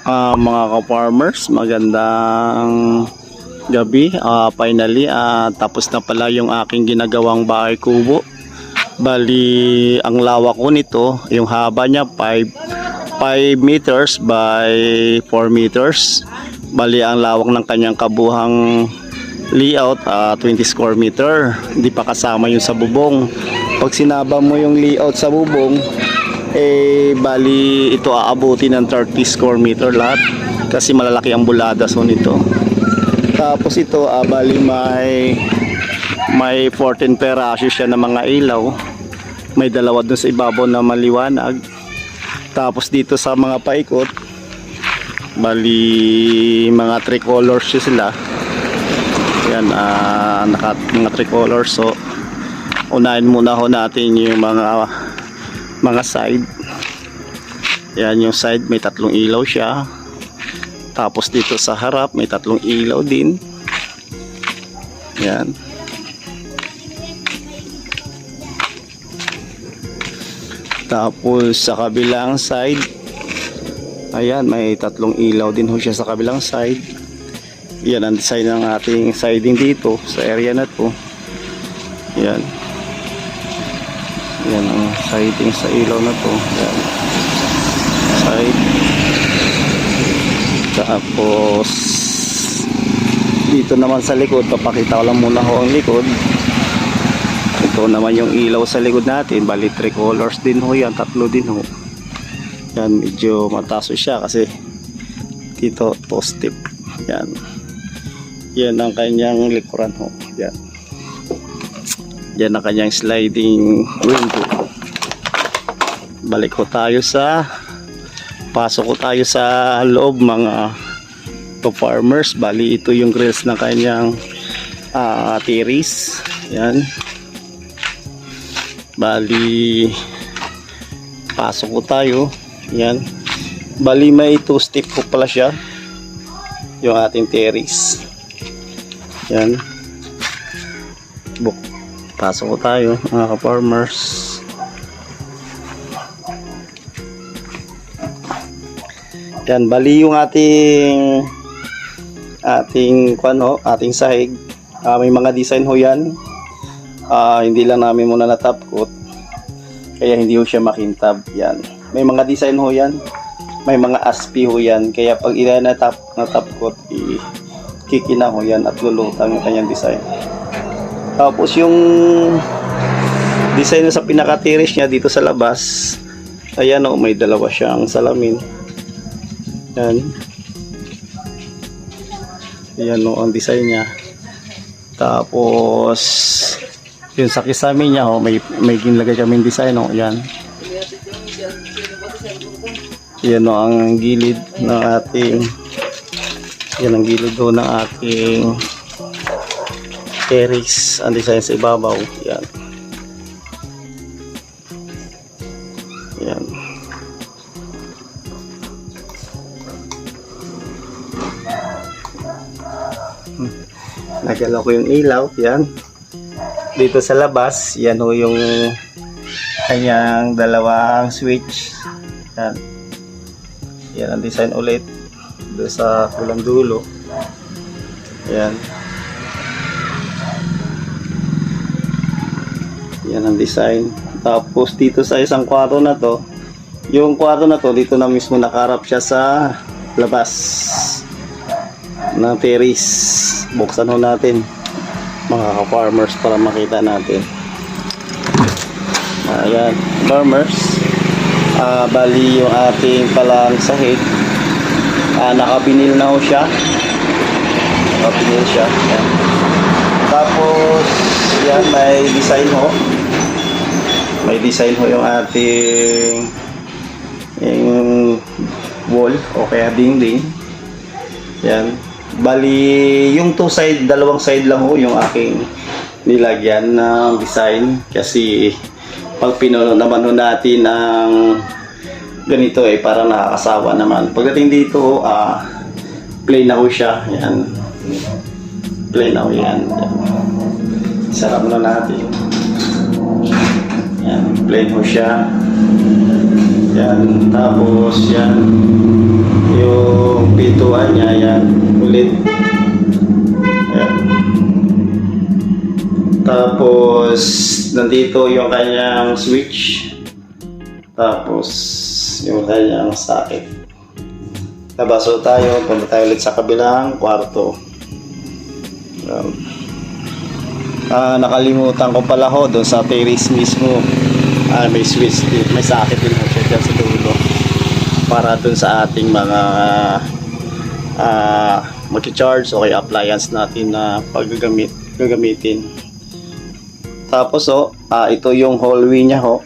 Mga ka-farmers, magandang gabi. Finally, tapos na pala yung aking ginagawang bahay kubo. Bali, ang lawak ko nito, yung haba niya 5 meters by 4 meters. Bali, ang lawak ng kanyang kabuhang layout, 20 square meter. Hindi pa kasama yung sa bubong. Pag sinaba mo yung layout sa bubong, bali ito aabuti ng 30 square meter lahat kasi malalaki ang buladas nito. Tapos ito bali may 14 peraso siya ng mga ilaw, may dalawa dun sa ibabaw na maliwanag. Tapos dito sa mga paikot, bali mga tricolors sila. Yan, mga tricolors. So unahin muna ho natin yung mga side. Yan yung side, may 3 ilaw siya. Tapos dito sa harap may 3 ilaw din. Yan. Tapos sa kabilang side, ayan, may 3 ilaw din ho siya sa kabilang side. Yan ang design ng ating siding dito sa area na to. Yan. Yan ang siding sa ilaw na to. Yan. Side. Tapos dito naman sa likod, papakita ko lang muna ho ang likod. Ito naman yung ilaw sa likod natin. Bali 3 colors din ho yan, 3 din ho. Yan, medyo mataas siya kasi dito post-tip. Yan. Yan ang kanyang likuran ho. Yan. Yan ang kanyang sliding window. Balik ko tayo pasok ko tayo sa loob, mga farmers. Bali ito yung grills ng kanyang terrace. Yan. Bali pasok ko tayo. Yan. Bali may 2 step po pala siya yung ating terrace. Yan. Pasok ko tayo, mga ka-farmers. Yan, bali yung ating sahig. May mga design ho yan. Hindi lang namin muna na-top coat, kaya hindi ho siya makintab. Yan. May mga design ho yan. May mga aspi ho yan. Kaya pag na-top coat, kikina ho yan at lulutang yung kanyang design. Tapos yung design sa pinaka-terrace niya dito sa labas, ayan o, may dalawa siyang salamin. Yan. Ayan o ang design niya. Tapos yung sa kisame niya o, may ginlagay kaming design o. Yan. Yan o ang gilid ng ating, yan ang gilid o ng ating terrace, ang design sa ibabaw. Yan. Yan. Nagalaw ko yung ilaw. Yan. Dito sa labas, yan ho yung kanyang dalawang switch. Yan. Yan ang design ulit doon sa kulang dulo. Yan. Yan ang design. Tapos dito sa isang kwarto na to, yung kwarto na to, dito na mismo nakaharap siya sa labas ng terrace. Buksan ho natin, mga ka-farmers, para makita natin. Ayan, farmers. Bali yung ating palang sahig, nakabinil na ho siya. Nakabinil siya. Ayan. Tapos yan, may design ho. May design ho yung ating wall o kaya dingding. Yan. Bali yung dalawang side lang ho yung aking nilagyan ng design, kasi pag pinuno naman ho natin ang ganito parang nakakasawa naman. Pagdating dito plain na ho siya. Yan. Plain na ho yan. Sarap na natin. Yan, plain ho siya. Yan. Tapos yan. Yung pintuan niya, yan. Ulit. Yan. Tapos, nandito yung kanyang switch. Tapos, yung kanyang socket. Nabaso tayo. Punta tayo ulit sa kabilang kwarto. Yan. Nakalimutan ko pala ho doon sa terrace mismo. May switch din, may socket din mo siya dyan sa dulo para doon sa ating mga mag-charge o kaya appliance natin na gagamitin. Tapos ito yung hallway niya ho.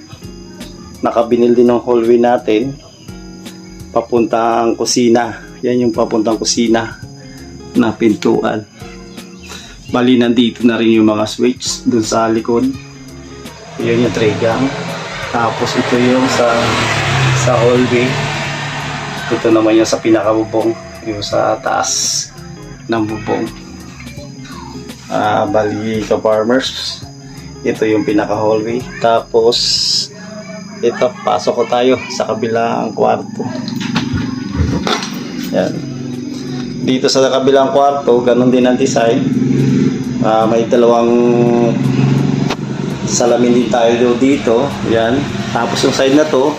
Nakabinil din ng hallway natin papuntang kusina. Yan yung papuntang kusina na pintuan. Bali nandito na rin yung mga switch doon sa likod. Yun yung tray gang. Tapos ito yung sa hallway. Ito naman yung sa pinakabubong, yung sa taas ng bubong. Bali ka-farmers, ito yung pinaka-hallway. Tapos ito, pasok ko tayo sa kabilang kwarto. Yan. Dito sa kabilang kwarto, ganun din ang design. May dalawang salamin din tayo dito. Yan. Tapos yung side na to,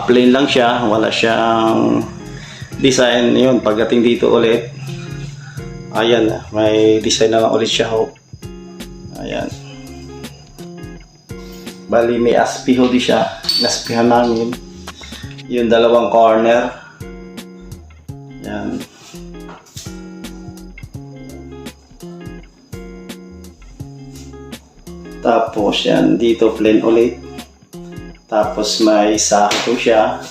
plain lang siya. Wala siyang design. Yun, pagdating dito ulit, ayan, may design na lang ulit siya ho. Ayan. Bali may aspiho di siya. Naspihan namin. Yung dalawang corner. Yan. Tapos yan, dito plain ulit. Tapos may sakto siya.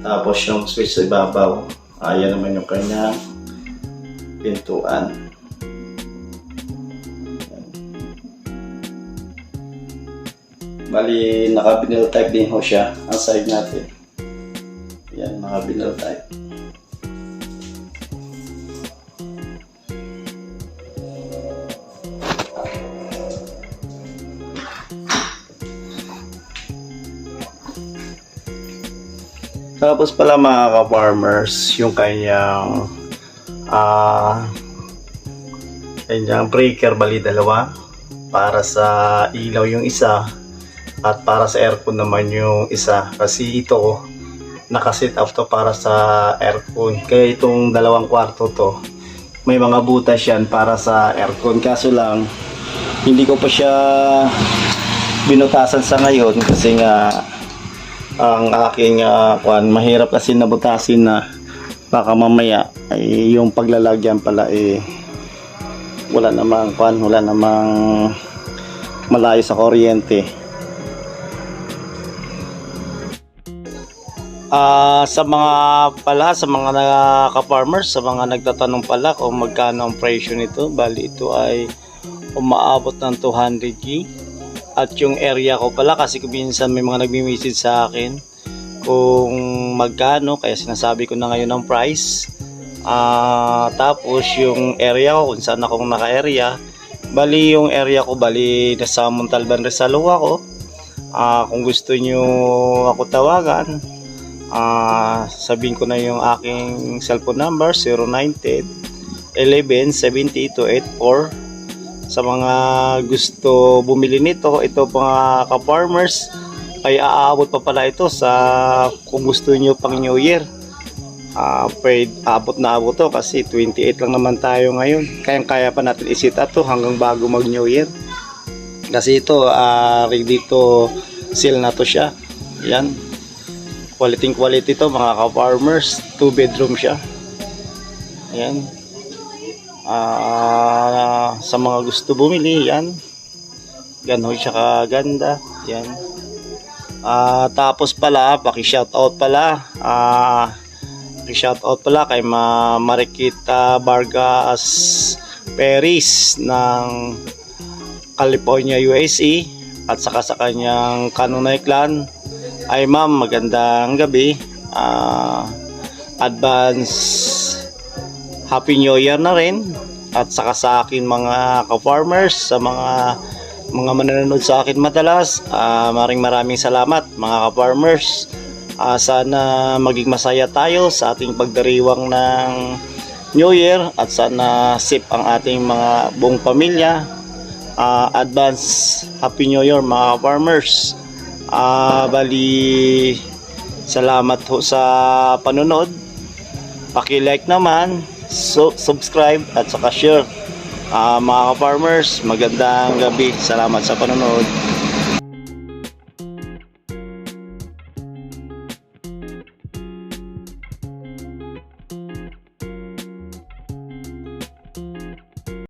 Tapos yung switch sa ibabaw. Ayan naman yung kanyang pintuan. Bali, naka-vinyl type din ho siya ang side natin. Yan, naka-vinyl type. Tapos pala mga ka-farmers, yung kanyang breaker, bali dalawa, para sa ilaw yung isa at para sa aircon naman yung isa, kasi ito nakaset up to para sa aircon. Kaya itong dalawang kwarto to, may mga butas yan para sa aircon, kaso lang hindi ko pa siya binutasan sa ngayon kasi nga ang aking mahirap kasi nabutasin na baka mamaya ay yung paglalagyan pala wala namang malayo sa kuryente. Sa mga ka-farmers, sa mga nagtatanong pala kung magkano ang presyo nito, bali ito ay umaabot ng 200K. At yung area ko pala, kasi minsan may mga nagmi-message sa akin kung magkano, kaya sinasabi ko na ngayon ang price. Tapos yung area ko, kung saan akong naka-area, bali yung area ko, bali nasa Montalban Rizal ako. Kung gusto nyo ako tawagan, sabihin ko na yung aking cellphone number, 0910 11 70 284. Sa mga gusto bumili nito, ito mga ka-farmers, ay aabot pa pala ito sa kung gusto nyo pang New Year. Abot na abot to kasi 28 lang naman tayo ngayon. Kaya pa natin i-set up to hanggang bago mag New Year. Kasi ito, dito sale na to siya. Yan. Quality to mga ka-farmers. 2 bedroom siya. Ayan. Sa mga gusto bumili, yan. Gano'n siya kaganda. Yan. Tapos pala, paki-shoutout pala. Paki-shoutout pala kay Marikita Vargas Perez ng California, USA. At saka sa kanyang Kanunay Clan. Ay ma'am, magandang gabi. Advance Happy New Year na rin. At saka sa akin mga ka-farmers, sa mga manonood sa akin madalas, maraming salamat mga ka-farmers. Sana maging masaya tayo sa ating pagdiriwang ng New Year at sana safe ang ating mga buong pamilya. Advance Happy New Year mga farmers. Bali, salamat ho sa panonood. Paki-like naman, subscribe at saka share. Mga farmers, magandang gabi. Salamat sa panonood.